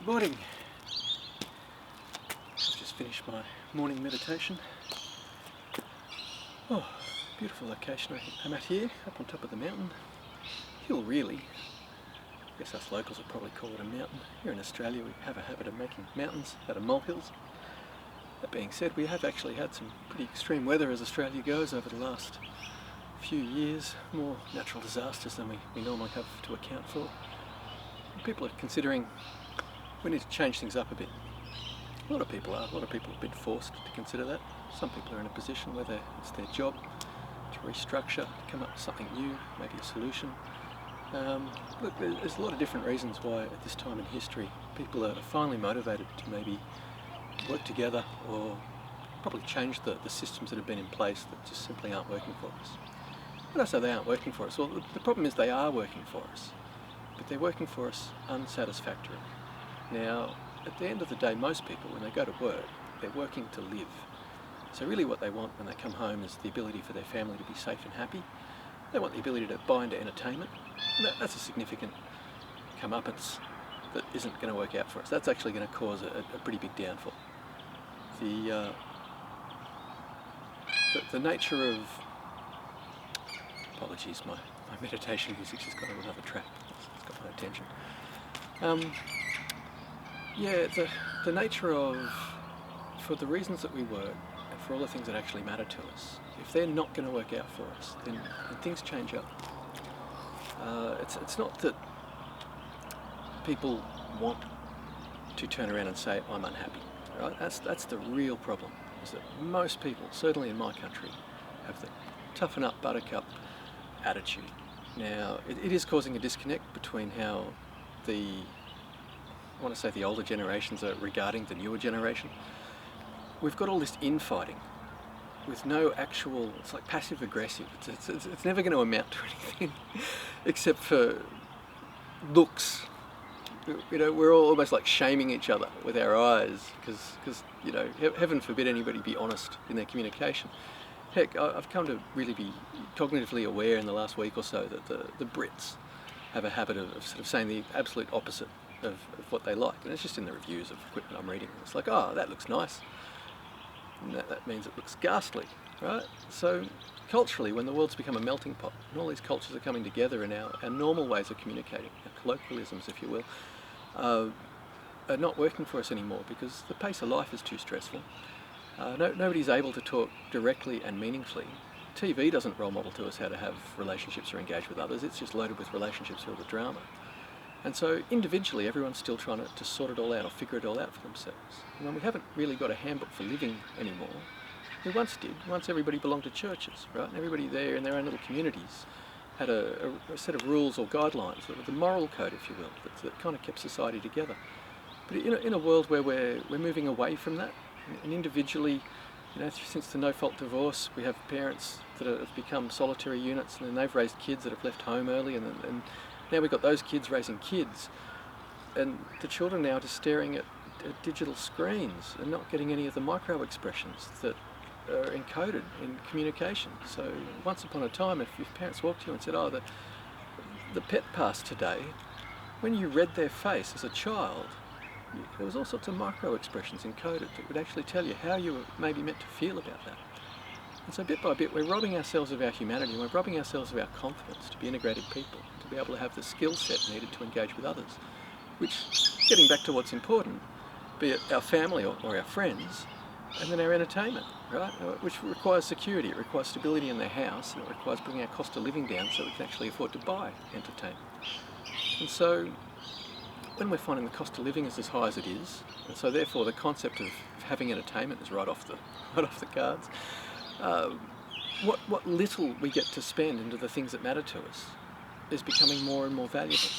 morning. I've just finished my morning meditation. Oh, beautiful location I'm at here, up on top of the mountain. Hill really. I guess us locals would probably call it a mountain. Here in Australia we have a habit of making mountains out of molehills. That being said, we have actually had some pretty extreme weather as Australia goes over the last few years. More natural disasters than we normally have to account for. People are considering we need to change things up a bit. A lot of people are. A lot of people have been forced to consider that. Some people are in a position where it's their job to restructure, to come up with something new, maybe a solution. Look, there's a lot of different reasons why at this time in history people are finally motivated to maybe work together or probably change the systems that have been in place that just simply aren't working for us. When I say they aren't working for us, well, the problem is they are working for us, but they're working for us unsatisfactorily. Now, at the end of the day, most people, when they go to work, they're working to live. So really what they want when they come home is the ability for their family to be safe and happy. They want the ability to buy into entertainment. And that's a significant comeuppance that isn't going to work out for us. That's actually going to cause a pretty big downfall. The nature of... Apologies, my meditation music's just got on another track. It's got my attention. Yeah, the nature of, for the reasons that we work, and for all the things that actually matter to us, if they're not going to work out for us, then things change up. It's not that people want to turn around and say, I'm unhappy, right? That's the real problem, is that most people, certainly in my country, have the toughen up, buttercup attitude. Now, it is causing a disconnect between how I want to say the older generations are regarding the newer generation. We've got all this infighting with no actual, it's like passive aggressive. It's never going to amount to anything except for looks. You know, we're all almost like shaming each other with our eyes because you know, heaven forbid anybody be honest in their communication. Heck, I've come to really be cognitively aware in the last week or so that the Brits have a habit of sort of saying the absolute opposite of what they like, and it's just in the reviews of equipment I'm reading. It's like, oh, that looks nice, and that means it looks ghastly, right? So culturally, when the world's become a melting pot and all these cultures are coming together and our normal ways of communicating, our colloquialisms if you will, are not working for us anymore because the pace of life is too stressful. Nobody's able to talk directly and meaningfully. TV doesn't role model to us how to have relationships or engage with others. It's just loaded with relationships filled with drama. And so individually everyone's still trying to sort it all out or figure it all out for themselves. And when we haven't really got a handbook for living anymore, we once did. Once everybody belonged to churches, right? And everybody there in their own little communities had a set of rules or guidelines, the moral code if you will, that kind of kept society together. But in a world where we're moving away from that, and individually, you know, since the no-fault divorce, we have parents that have become solitary units, and then they've raised kids that have left home early, and now we've got those kids raising kids, and the children now are just staring at digital screens and not getting any of the micro expressions that are encoded in communication. So once upon a time, if your parents walked to you and said, oh, the pet passed today, when you read their face as a child, there was all sorts of micro expressions encoded that would actually tell you how you were maybe meant to feel about that. And so bit by bit we're robbing ourselves of our humanity, and we're robbing ourselves of our confidence to be integrated people, to be able to have the skill set needed to engage with others. Which, getting back to what's important, be it our family or our friends, and then our entertainment, right? Which requires security, it requires stability in their house, and it requires bringing our cost of living down so we can actually afford to buy entertainment. And so when we're finding the cost of living is as high as it is, and so therefore the concept of having entertainment is right off the cards, what little we get to spend into the things that matter to us is becoming more and more valuable.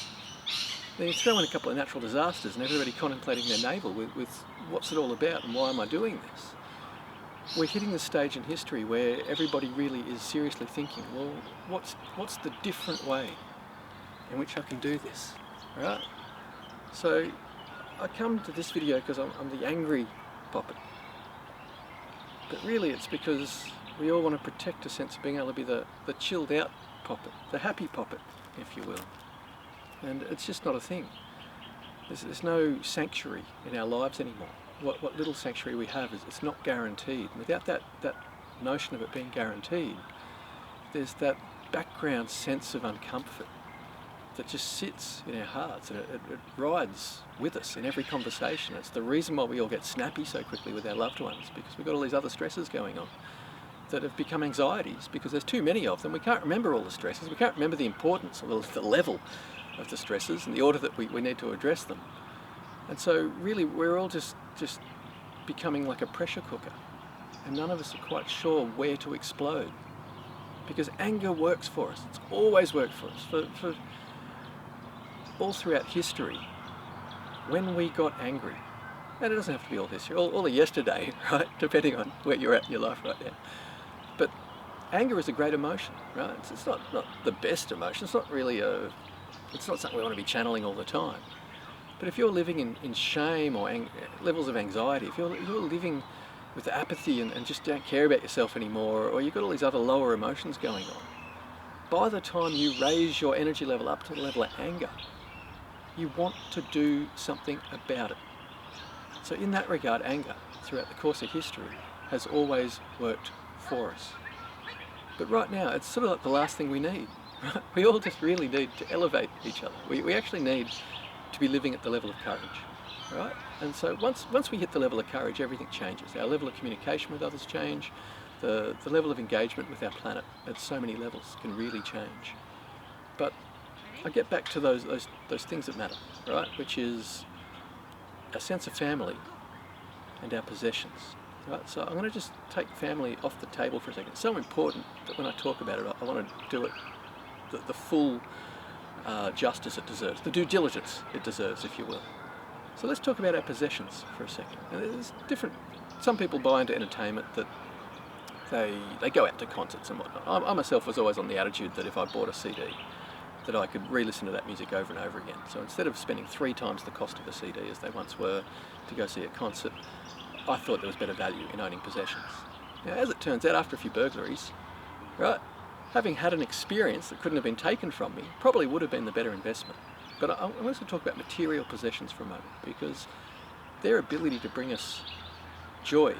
Then you throw in a couple of natural disasters and everybody contemplating their navel with what's it all about and why am I doing this? We're hitting the stage in history where everybody really is seriously thinking, well, what's the different way in which I can do this, right? So I come to this video because I'm the angry puppet, but really it's because we all want to protect a sense of being able to be the chilled out puppet, the happy puppet, if you will. And it's just not a thing. There's no sanctuary in our lives anymore. What little sanctuary we have is it's not guaranteed. Without that notion of it being guaranteed, there's that background sense of uncomfort that just sits in our hearts, and it rides with us in every conversation. It's the reason why we all get snappy so quickly with our loved ones, because we've got all these other stresses going on that have become anxieties because there's too many of them. We can't remember all the stresses. We can't remember the importance or the level of the stresses and the order that we need to address them. And so really we're all just becoming like a pressure cooker, and none of us are quite sure where to explode, because anger works for us. It's always worked for us. For all throughout history, when we got angry, and it doesn't have to be all history, all of yesterday, right, depending on where you're at in your life right now. But anger is a great emotion, right? It's not the best emotion. It's not really it's not something we want to be channeling all the time. But if you're living in shame or levels of anxiety, if you're living with apathy and just don't care about yourself anymore, or you've got all these other lower emotions going on, by the time you raise your energy level up to the level of anger, you want to do something about it. So in that regard, anger, throughout the course of history, has always worked for us. But right now, it's sort of like the last thing we need. Right? We all just really need to elevate each other. We actually need to be living at the level of courage, right? And so once we hit the level of courage, everything changes. Our level of communication with others change. The level of engagement with our planet at so many levels can really change. But I get back to those things that matter, right? Which is a sense of family and our possessions, right? So I'm going to just take family off the table for a second. It's so important that when I talk about it, I want to do it the full justice it deserves, the due diligence it deserves, if you will. So let's talk about our possessions for a second. Now, there's different. Some people buy into entertainment that they go out to concerts and whatnot. I myself was always on the attitude that if I bought a CD, that I could re-listen to that music over and over again. So instead of spending 3 times the cost of a CD as they once were to go see a concert, I thought there was better value in owning possessions. Now, as it turns out, after a few burglaries, right, having had an experience that couldn't have been taken from me probably would have been the better investment. But I want to talk about material possessions for a moment, because their ability to bring us joy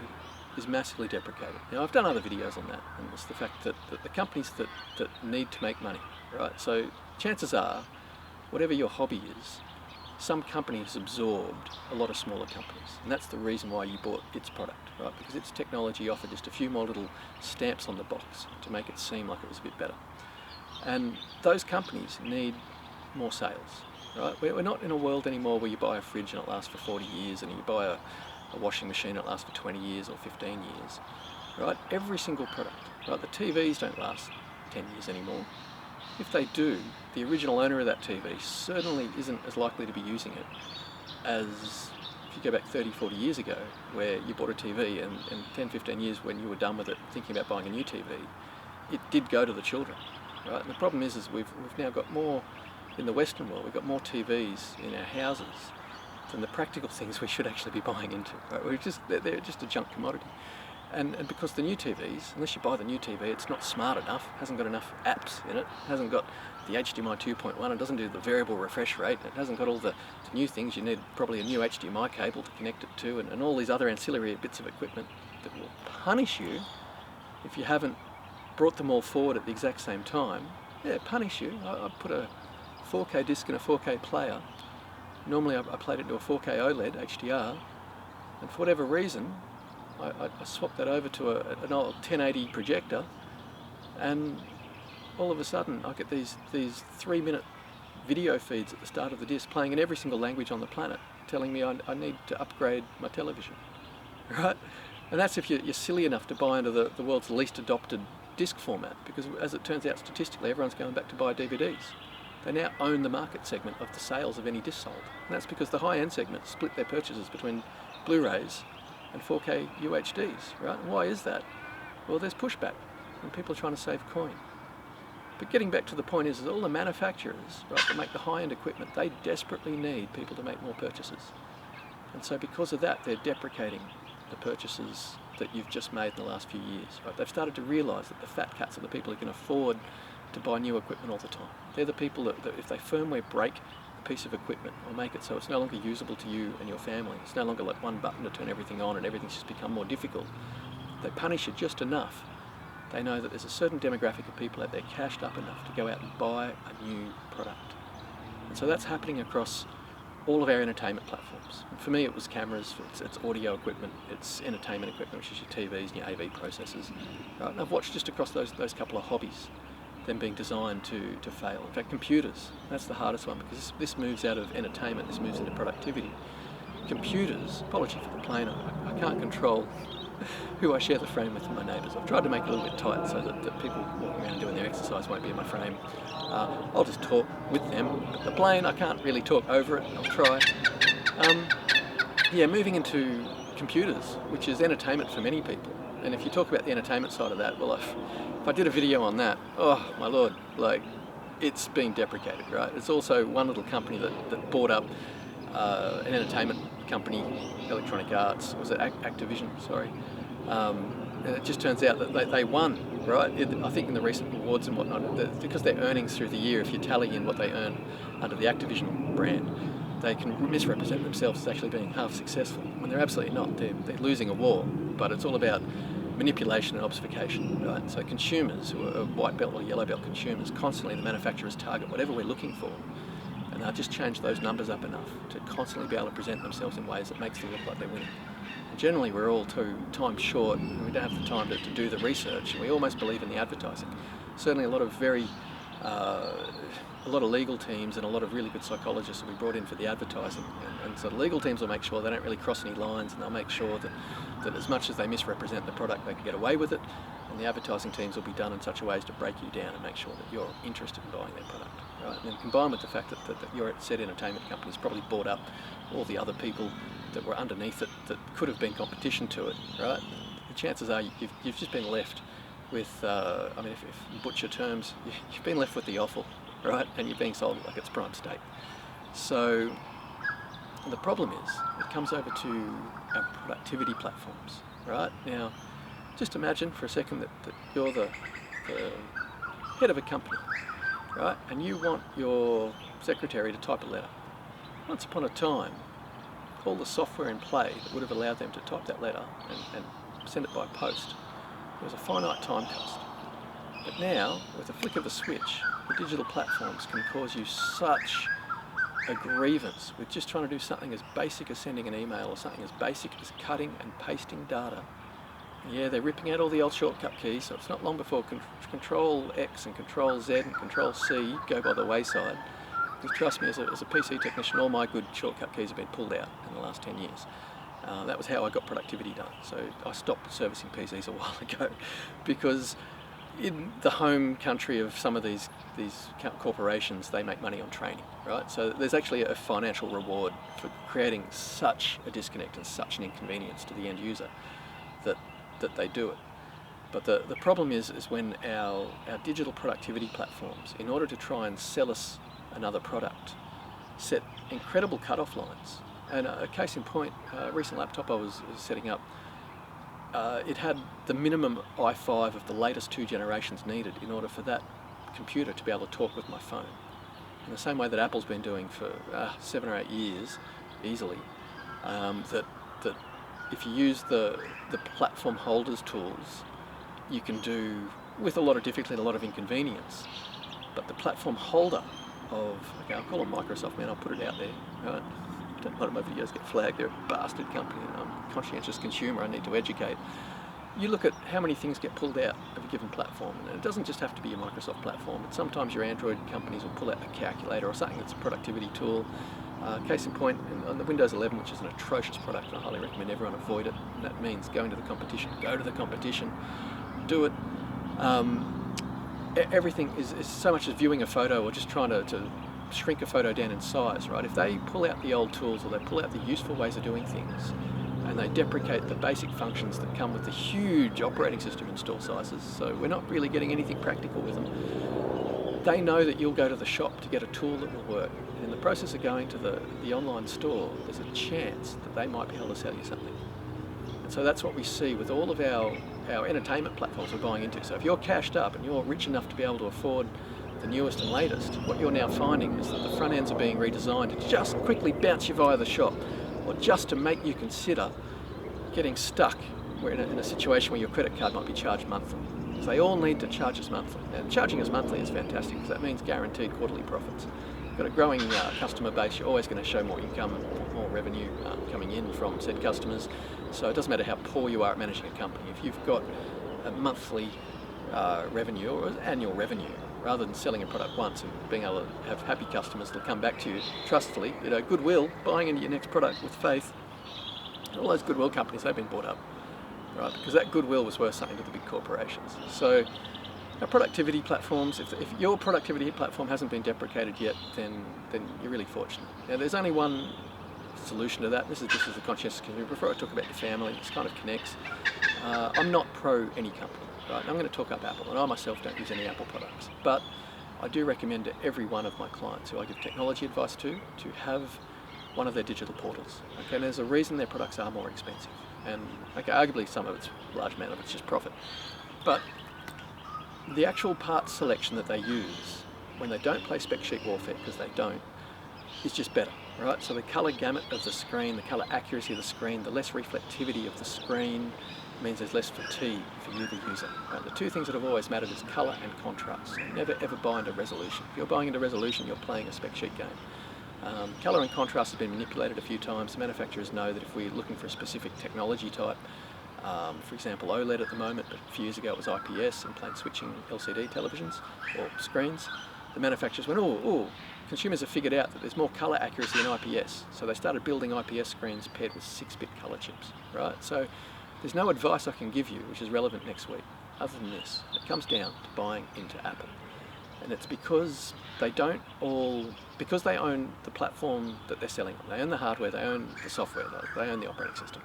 is massively deprecated. Now, I've done other videos on that, and it's the fact that the companies that need to make money, right? So chances are, whatever your hobby is, some company has absorbed a lot of smaller companies, and that's the reason why you bought its product, right? Because its technology offered just a few more little stamps on the box to make it seem like it was a bit better. And those companies need more sales, right? We're not in a world anymore where you buy a fridge and it lasts for 40 years, and you buy a washing machine and it lasts for 20 years or 15 years, right? Every single product, right? The TVs don't last 10 years anymore. If they do, the original owner of that TV certainly isn't as likely to be using it as if you go back 30, 40 years ago, where you bought a TV and 10, 15 years when you were done with it, thinking about buying a new TV, it did go to the children, right? And the problem is we've now got more, in the Western world, we've got more TVs in our houses than the practical things we should actually be buying into, right? They're just a junk commodity. And because the new TVs, unless you buy the new TV, it's not smart enough, hasn't got enough apps in it, hasn't got the HDMI 2.1, it doesn't do the variable refresh rate, it hasn't got all the new things. You need probably a new HDMI cable to connect it to, and all these other ancillary bits of equipment that will punish you if you haven't brought them all forward at the exact same time. Yeah, punish you. I put a 4K disc in a 4K player. Normally I played it to a 4K OLED HDR, and for whatever reason, I swapped that over to an old 1080 projector, and all of a sudden I get these 3-minute video feeds at the start of the disc playing in every single language on the planet, telling me I need to upgrade my television, right? And that's if you're silly enough to buy into the world's least adopted disc format, because as it turns out, statistically, everyone's going back to buy DVDs. They now own the market segment of the sales of any disc sold, and that's because the high-end segment split their purchases between Blu-rays and 4K UHDs, right? And why is that? Well, there's pushback, and people are trying to save coin. But getting back to the point is all the manufacturers, right, that make the high-end equipment, they desperately need people to make more purchases. And so because of that, they're deprecating the purchases that you've just made in the last few years, right? They've started to realise that the fat cats are the people who can afford to buy new equipment all the time. They're the people that if they firmware break, a piece of equipment, or make it so it's no longer usable to you and your family. It's no longer like one button to turn everything on and everything's just become more difficult. They punish it just enough. They know that there's a certain demographic of people out there cashed up enough to go out and buy a new product. And so that's happening across all of our entertainment platforms. And for me, it was cameras, it's audio equipment, it's entertainment equipment, which is your TVs and your AV processors. Right? And I've watched just across those couple of hobbies, them being designed to fail. In fact, computers, that's the hardest one, because this moves out of entertainment, this moves into productivity. Computers, apology for the plane, I can't control who I share the frame with my neighbours. I've tried to make it a little bit tight so that people walking around doing their exercise won't be in my frame. I'll just talk with them. But the plane, I can't really talk over it. I'll try. Yeah, moving into computers, which is entertainment for many people. And if you talk about the entertainment side of that, well, if I did a video on that, oh my lord, like, it's being deprecated, right? It's also one little company that bought up an entertainment company, Electronic Arts, was it Activision, sorry. And it just turns out that they won, right? I think in the recent awards and whatnot, because their earnings through the year, if you tally in what they earn under the Activision brand, they can misrepresent themselves as actually being half successful, when they're absolutely not. They're losing a war, but it's all about manipulation and obfuscation, right? So consumers, who are white belt or yellow belt consumers, constantly the manufacturers target whatever we're looking for, and they'll just change those numbers up enough to constantly be able to present themselves in ways that makes them look like they're winning. And generally, we're all too time short, and we don't have the time to do the research, and we almost believe in the advertising. Certainly a lot of a lot of legal teams and a lot of really good psychologists will be brought in for the advertising, and so the legal teams will make sure they don't really cross any lines, and they'll make sure that as much as they misrepresent the product, they can get away with it, and the advertising teams will be done in such a way as to break you down and make sure that you're interested in buying their product, right? And then combined with the fact that your said entertainment company's probably bought up all the other people that were underneath it that could have been competition to it, right? The chances are you've just been left with, I mean, if in butcher terms, you've been left with the offal, right? And you're being sold like it's prime steak. So the problem is, it comes over to our productivity platforms, right? Now, just imagine for a second that you're the head of a company, right? And you want your secretary to type a letter. Once upon a time, all the software in play that would have allowed them to type that letter and send it by post, there was a finite time cost. But now, with a flick of a switch, the digital platforms can cause you such a grievance with just trying to do something as basic as sending an email, or something as basic as cutting and pasting data. Yeah, they're ripping out all the old shortcut keys, so it's not long before Control X and Control Z and Control C go by the wayside. Because trust me, as a PC technician, all my good shortcut keys have been pulled out in the last 10 years. That was how I got productivity done. So I stopped servicing PCs a while ago, because in the home country of some of these corporations, they make money on training, right? So there's actually a financial reward for creating such a disconnect and such an inconvenience to the end user that they do it. But the problem is when our digital productivity platforms, in order to try and sell us another product, set incredible cut-off lines. And a case in point, a recent laptop I was setting up, it had the minimum i5 of the latest 2 generations needed in order for that computer to be able to talk with my phone. In the same way that Apple's been doing for 7 or 8 years, easily, that if you use the platform holders tools, you can do, with a lot of difficulty and a lot of inconvenience, but the platform holder of, okay, I'll call it Microsoft, man, I'll put it out there, right? Don't let my videos get flagged, they're a bastard company, and I'm a conscientious consumer, I need to educate. You look at how many things get pulled out of a given platform, and it doesn't just have to be a Microsoft platform, but sometimes your Android companies will pull out a calculator or something that's a productivity tool. Case in point, on the Windows 11, which is an atrocious product, and I highly recommend everyone avoid it, and that means going to the competition, go to the competition, do it. Everything is so much as viewing a photo or just trying to shrink a photo down in size, right? If they pull out the old tools, or they pull out the useful ways of doing things, and they deprecate the basic functions that come with the huge operating system install sizes, so we're not really getting anything practical with them, they know that you'll go to the shop to get a tool that will work. And in the process of going to the online store, there's a chance that they might be able to sell you something. And so that's what we see with all of our entertainment platforms we're buying into. So if you're cashed up and you're rich enough to be able to afford the newest and latest, what you're now finding is that the front ends are being redesigned to just quickly bounce you via the shop, or just to make you consider getting stuck in a situation where your credit card might be charged monthly. So they all need to charge us monthly. And charging us monthly is fantastic because that means guaranteed quarterly profits. You've got a growing customer base, you're always going to show more income, more revenue coming in from said customers. So it doesn't matter how poor you are at managing a company. If you've got a monthly revenue or annual revenue, rather than selling a product once and being able to have happy customers that'll come back to you trustfully, goodwill, buying into your next product with faith. All those goodwill companies, they've been bought up, right? Because that goodwill was worth something to the big corporations. So our productivity platforms, if your productivity platform hasn't been deprecated yet, then you're really fortunate. Now, there's only one solution to that. This is the conscientious consumer. Before I talk about your family, this kind of connects. I'm not pro any company, right? I'm going to talk up Apple, and I myself don't use any Apple products. But I do recommend to every one of my clients who I give technology advice to have one of their digital portals. Okay, and there's a reason their products are more expensive. And okay, arguably some of it's, a large amount of it's just profit. But the actual parts selection that they use when they don't play spec sheet warfare, because they don't, is just better, right? So the colour gamut of the screen, the colour accuracy of the screen, the less reflectivity of the screen means there's less fatigue for you, the user. Right? The two things that have always mattered is colour and contrast. Never ever buy into resolution. If you're buying into resolution, you're playing a spec sheet game. Colour and contrast has been manipulated a few times. The manufacturers know that if we're looking for a specific technology type, for example OLED at the moment, but a few years ago it was IPS and plain switching LCD televisions or screens, the manufacturers went, oh, consumers have figured out that there's more colour accuracy in IPS, so they started building IPS screens paired with 6-bit colour chips, right? So there's no advice I can give you which is relevant next week other than this. It comes down to buying into Apple. And it's because they own the platform that they're selling on. They own the hardware, they own the software, they own the operating system.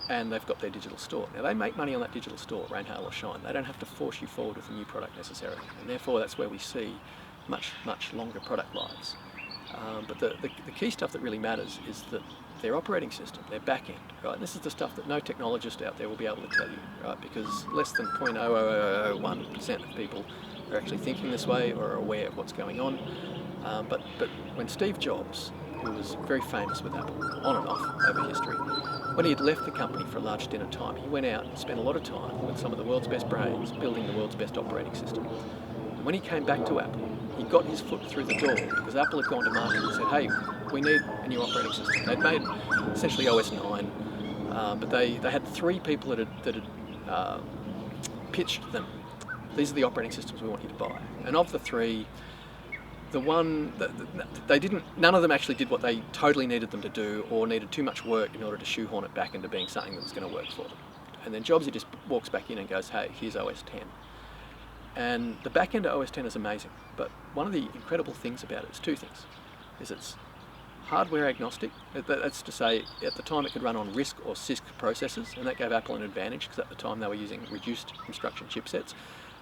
And they've got their digital store. Now they make money on that digital store, rain, hail or shine. They don't have to force you forward with a new product necessarily. And therefore that's where we see much, much longer product lives. But the key stuff that really matters is that their operating system, their back end, right? And this is the stuff that no technologist out there will be able to tell you, right? Because less than 0.0001% of people are actually thinking this way or are aware of what's going on. But when Steve Jobs, who was very famous with Apple, on and off over history, when he had left the company for a large stint of time, he went out and spent a lot of time with some of the world's best brains building the world's best operating system. And when he came back to Apple, he got his foot through the door because Apple had gone to market and said, hey, we need a new operating system. They'd made essentially OS 9, but they had 3 people that had pitched them. These are the operating systems we want you to buy. And of the 3, the one that none of them actually did what they totally needed them to do or needed too much work in order to shoehorn it back into being something that was going to work for them. And then Jobs, he just walks back in and goes, hey, here's OS 10. And the back end of OS 10 is amazing, but one of the incredible things about it is 2 things. Is it's hardware agnostic, that's to say at the time it could run on RISC or CISC processors, and that gave Apple an advantage because at the time they were using reduced instruction chipsets.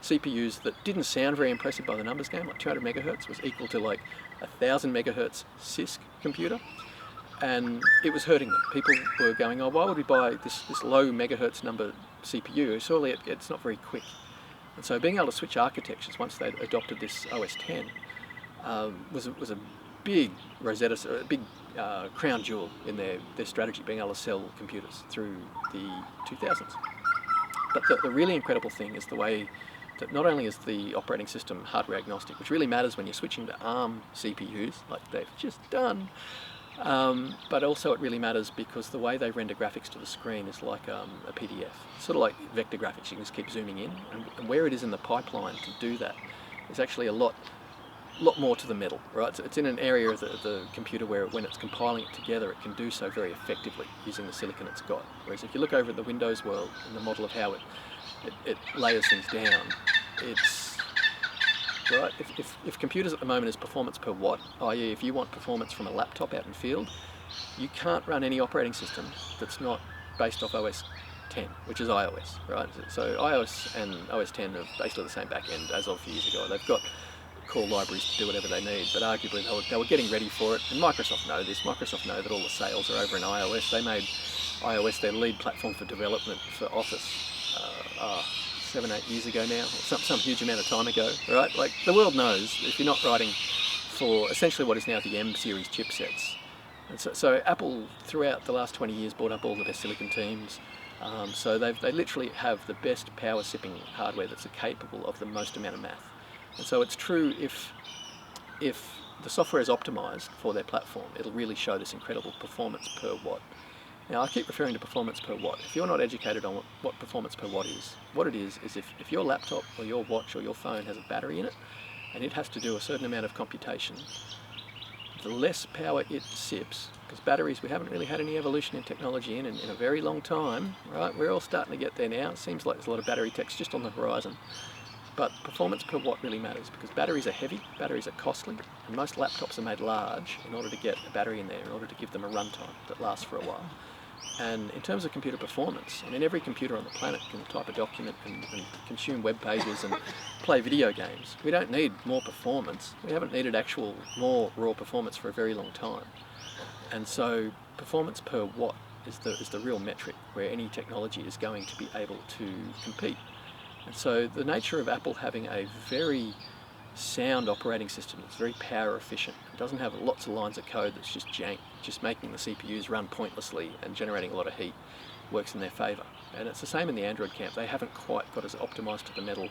CPUs that didn't sound very impressive by the numbers game, like 200 megahertz was equal to like 1,000 megahertz CISC computer, and it was hurting them. People were going, oh, why would we buy this low megahertz number CPU? Surely it's not very quick. And so being able to switch architectures once they'd adopted this OS 10 was a big Rosetta, a big crown jewel in their strategy, being able to sell computers through the 2000s. But the really incredible thing is the way that not only is the operating system hardware agnostic, which really matters when you're switching to ARM CPUs, like they've just done, but also it really matters because the way they render graphics to the screen is like a PDF. It's sort of like vector graphics, you can just keep zooming in, and where it is in the pipeline to do that is actually a lot more to the middle, right? So it's in an area of the computer where when it's compiling it together, it can do so very effectively using the silicon it's got. Whereas if you look over at the Windows world and the model of how it layers things down, it's right. If computers at the moment is performance per watt, i.e. if you want performance from a laptop out in field, you can't run any operating system that's not based off OS 10, which is iOS, right? So iOS and OS 10 are basically the same back end as of a few years ago. They've got core libraries to do whatever they need, but arguably they were getting ready for it, and Microsoft know this. Microsoft know that all the sales are over in iOS. They made iOS their lead platform for development for Office 7-8 years ago now, or some huge amount of time ago, right? Like, the world knows if you're not writing for essentially what is now the M series chipsets. And so Apple, throughout the last 20 years, bought up all the best silicon teams. So they literally have the best power sipping hardware that's capable of the most amount of math. And so it's true, if the software is optimized for their platform, it'll really show this incredible performance per watt. Now, I keep referring to performance per watt. If you're not educated on what performance per watt is, what it is if your laptop or your watch or your phone has a battery in it and it has to do a certain amount of computation, the less power it sips, because batteries, we haven't really had any evolution in technology in a very long time, right? We're all starting to get there now. It seems like there's a lot of battery techs just on the horizon. But performance per watt really matters, because batteries are heavy, batteries are costly, and most laptops are made large in order to get a battery in there, in order to give them a runtime that lasts for a while. And in terms of computer performance, I mean, every computer on the planet can type a document and consume web pages and play video games. We don't need more performance. We haven't needed actual more raw performance for a very long time. And so performance per watt is the real metric where any technology is going to be able to compete. And so the nature of Apple having a very sound operating system that's very power efficient, it doesn't have lots of lines of code that's just jank, just making the CPUs run pointlessly and generating a lot of heat, works in their favour. And it's the same in the Android camp. They haven't quite got as optimised to the metal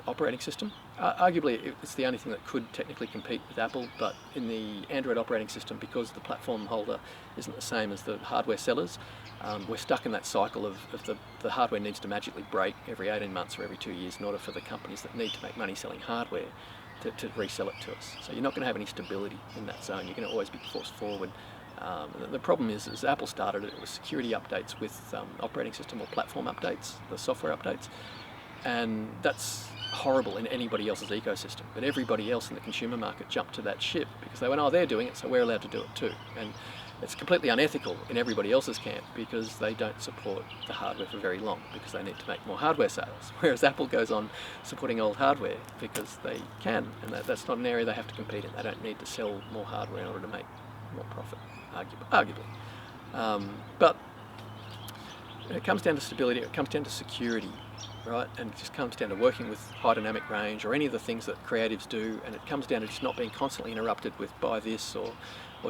operating system. Arguably, it's the only thing that could technically compete with Apple, but in the Android operating system, because the platform holder isn't the same as the hardware sellers, we're stuck in that cycle of the hardware needs to magically break every 18 months or every 2 years in order for the companies that need to make money selling hardware to resell it to us. So you're not going to have any stability in that zone. You're going to always be forced forward. The problem is, as Apple started it was security updates with operating system or platform updates, the software updates, and that's horrible in anybody else's ecosystem. But everybody else in the consumer market jumped to that ship because they went, oh, they're doing it, so we're allowed to do it too. And it's completely unethical in everybody else's camp because they don't support the hardware for very long because they need to make more hardware sales. Whereas Apple goes on supporting old hardware because they can, and that's not an area they have to compete in. They don't need to sell more hardware in order to make more profit, arguably. But it comes down to stability, it comes down to security, right? And it just comes down to working with high dynamic range or any of the things that creatives do, and it comes down to just not being constantly interrupted with buy this or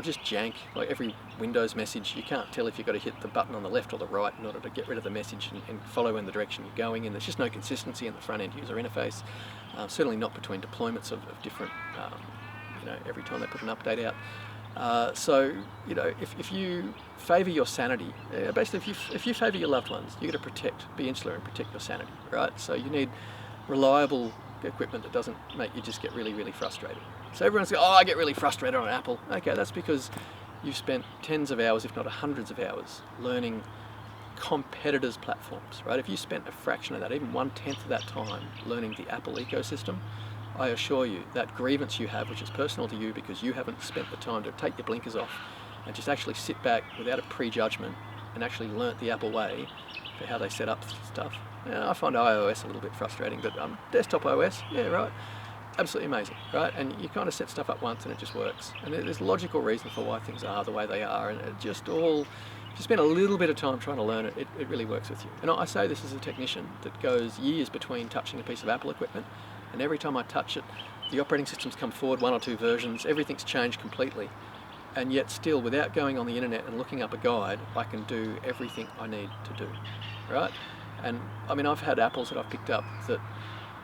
just jank. Like every Windows message, you can't tell if you've got to hit the button on the left or the right in order to get rid of the message and follow in the direction you're going in. There's just no consistency in the front end user interface, certainly not between deployments of different, every time they put an update out. So, if you favour your sanity, basically if you favour your loved ones, you've got to be insular and protect your sanity, right? So you need reliable equipment that doesn't make you just get really, really frustrated. So everyone's going, oh, I get really frustrated on Apple. Okay, that's because you've spent tens of hours, if not hundreds of hours, learning competitors' platforms, right? If you spent a fraction of that, even 1/10 of that time learning the Apple ecosystem, I assure you that grievance you have, which is personal to you because you haven't spent the time to take your blinkers off and just actually sit back without a prejudgment and actually learnt the Apple way for how they set up stuff. I find iOS a little bit frustrating, but desktop OS, yeah, right, absolutely amazing, right? And you kind of set stuff up once and it just works. And there's logical reason for why things are the way they are, and it just all, if you spend a little bit of time trying to learn it, it really works with you. And I say this as a technician that goes years between touching a piece of Apple equipment, and every time I touch it, the operating system's come forward 1 or 2 versions, everything's changed completely. And yet still, without going on the internet and looking up a guide, I can do everything I need to do, right? And I mean, I've had Apples that I've picked up that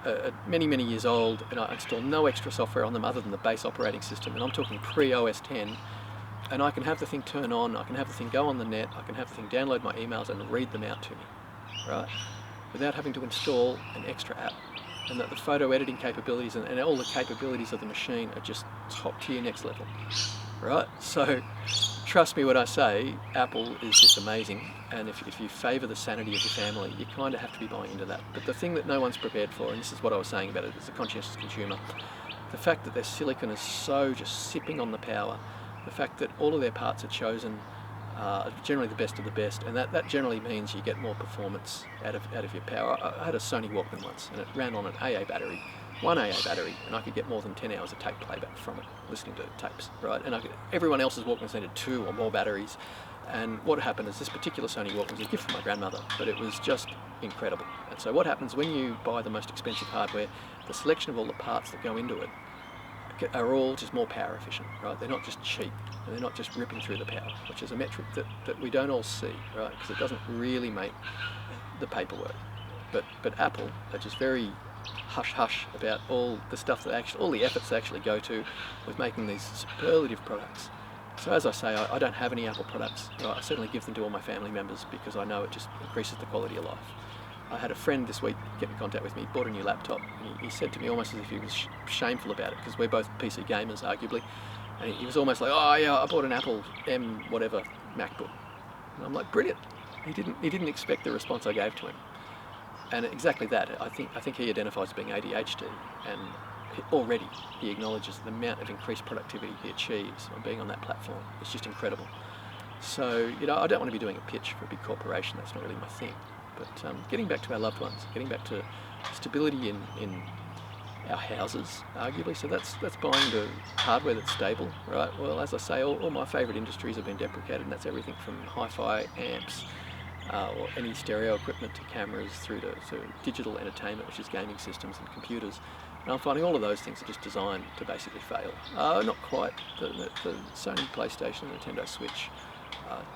are many, many years old, and I install no extra software on them other than the base operating system, and I'm talking pre-OS 10, and I can have the thing turn on, I can have the thing go on the net, I can have the thing download my emails and read them out to me, right? Without having to install an extra app. And that the photo editing capabilities and all the capabilities of the machine are just top tier, next level, right? So trust me when I say Apple is just amazing, and if you favour the sanity of your family, you kind of have to be buying into that. But the thing that no one's prepared for, and this is what I was saying about it as a conscientious consumer, the fact that their silicon is so just sipping on the power, the fact that all of their parts are chosen generally the best of the best, and that generally means you get more performance out of your power. I had a Sony Walkman once, and it ran on an AA battery, one AA battery, and I could get more than 10 hours of tape playback from it, listening to tapes, right? And everyone else's Walkmans needed 2 or more batteries, And what happened is this particular Sony Walkman was a gift from my grandmother, but it was just incredible. And so what happens when you buy the most expensive hardware, the selection of all the parts that go into it are all just more power efficient, right? They're not just cheap, and they're not just ripping through the power, which is a metric that we don't all see, right? Because it doesn't really make the paperwork. But Apple are just very hush-hush about all the stuff that all the efforts they actually go to with making these superlative products. So as I say, I don't have any Apple products. I certainly give them to all my family members because I know it just increases the quality of life. I had a friend this week get in contact with me, bought a new laptop, and he said to me almost as if he was shameful about it, because we're both PC gamers, arguably, and he was almost like, oh yeah, I bought an Apple M whatever MacBook. And I'm like, brilliant. He didn't expect the response I gave to him. And exactly that, I think he identifies as being ADHD, and already he acknowledges the amount of increased productivity he achieves on being on that platform. It's just incredible. So, I don't want to be doing a pitch for a big corporation. That's not really my thing. But getting back to our loved ones, getting back to stability in our houses, arguably. So that's buying the hardware that's stable, right? Well, as I say, all my favourite industries have been deprecated, and that's everything from hi-fi amps or any stereo equipment to cameras through to digital entertainment, which is gaming systems and computers. And I'm finding all of those things are just designed to basically fail. Not quite. The Sony PlayStation, the Nintendo Switch,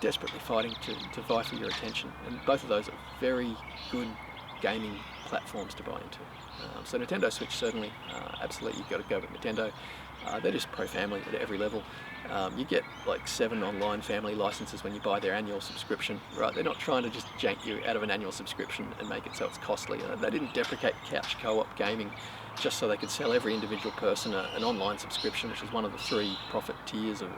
desperately fighting to vie for your attention, and both of those are very good gaming platforms to buy into. So Nintendo Switch certainly, absolutely, you've got to go with Nintendo. They're just pro-family at every level. You get like 7 online family licenses when you buy their annual subscription, right? They're not trying to just jank you out of an annual subscription and make it so it's costly. They didn't deprecate couch co-op gaming just so they could sell every individual person an online subscription, which is one of the 3 profit tiers of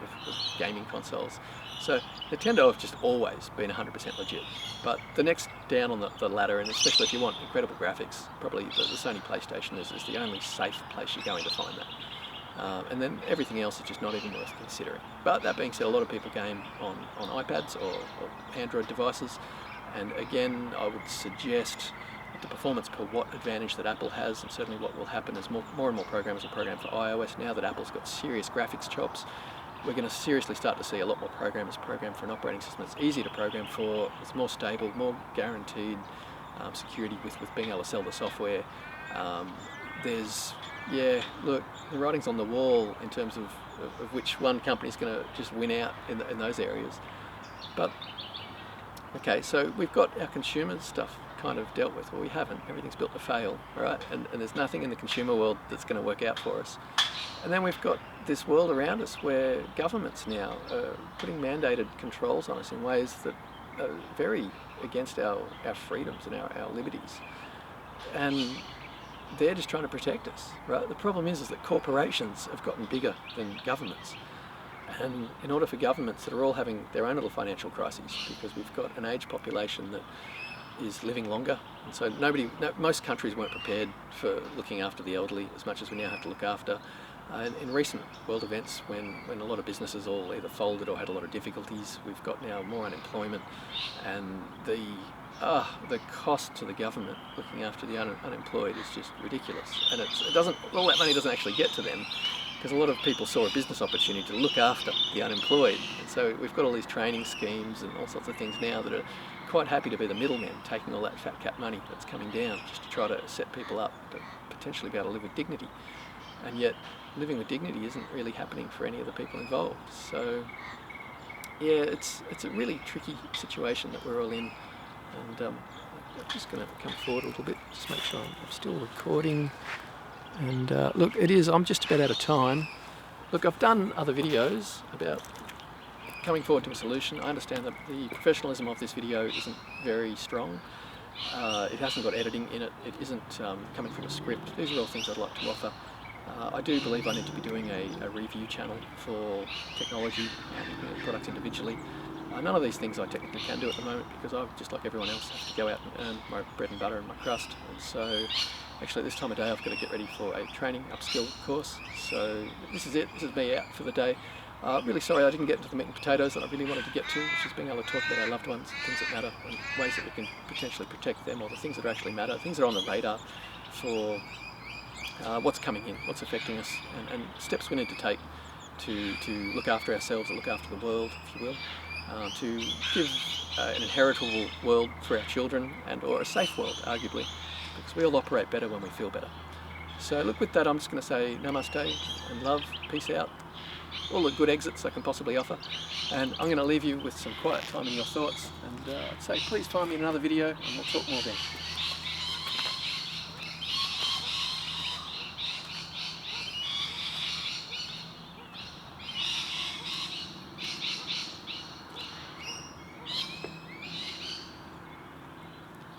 gaming consoles. So Nintendo have just always been 100% legit. But the next down on the ladder, and especially if you want incredible graphics, probably the Sony PlayStation is the only safe place you're going to find that. And then everything else is just not even worth considering. But that being said, a lot of people game on iPads or Android devices, and again, I would suggest the performance per watt advantage that Apple has, and certainly what will happen is more and more programmers will program for iOS. Now that Apple's got serious graphics chops, we're going to seriously start to see a lot more programmers program for an operating system that's easy to program for, it's more stable, more guaranteed security with being able to sell the software. Look, the writing's on the wall in terms of which one company's going to just win out in those areas. But, okay, so we've got our consumer stuff kind of dealt with. Well, we haven't. Everything's built to fail, right? And there's nothing in the consumer world that's going to work out for us. And then we've got this world around us where governments now are putting mandated controls on us in ways that are very against our freedoms and our liberties. And they're just trying to protect us, right? The problem is that corporations have gotten bigger than governments. And in order for governments that are all having their own little financial crises, because we've got an aged population that is living longer, and so most countries weren't prepared for looking after the elderly as much as we now have to look after. In recent world events, when a lot of businesses all either folded or had a lot of difficulties, we've got now more unemployment, and the cost to the government looking after the unemployed is just ridiculous. And all that money doesn't actually get to them, because a lot of people saw a business opportunity to look after the unemployed. And so we've got all these training schemes and all sorts of things now that are quite happy to be the middlemen, taking all that fat cat money that's coming down just to try to set people up to potentially be able to live with dignity. And yet living with dignity isn't really happening for any of the people involved. So yeah, it's a really tricky situation that we're all in. And I'm just going to come forward a little bit, just make sure I'm still recording. And look, I'm just about out of time. Look, I've done other videos about coming forward to a solution. I understand that the professionalism of this video isn't very strong. It hasn't got editing in it. It isn't coming from a script. These are all things I'd like to offer. I do believe I need to be doing a review channel for technology and products individually. None of these things I technically can do at the moment, because I, just like everyone else, have to go out and earn my bread and butter and my crust. And so actually at this time of day I've got to get ready for a training upskill course. So this is it. This is me out for the day. Really sorry I didn't get into the meat and potatoes that I really wanted to get to, which is being able to talk about our loved ones, things that matter, and ways that we can potentially protect them, or the things that actually matter, things that are on the radar for what's coming in, what's affecting us, and steps we need to take to look after ourselves and look after the world, if you will. to give an inheritable world for our children, or a safe world, arguably, because we all operate better when we feel better. So look, with that, I'm just going to say namaste and love, peace out, all the good exits I can possibly offer, and I'm going to leave you with some quiet time in your thoughts, and I'd say please find me in another video and we'll talk more then.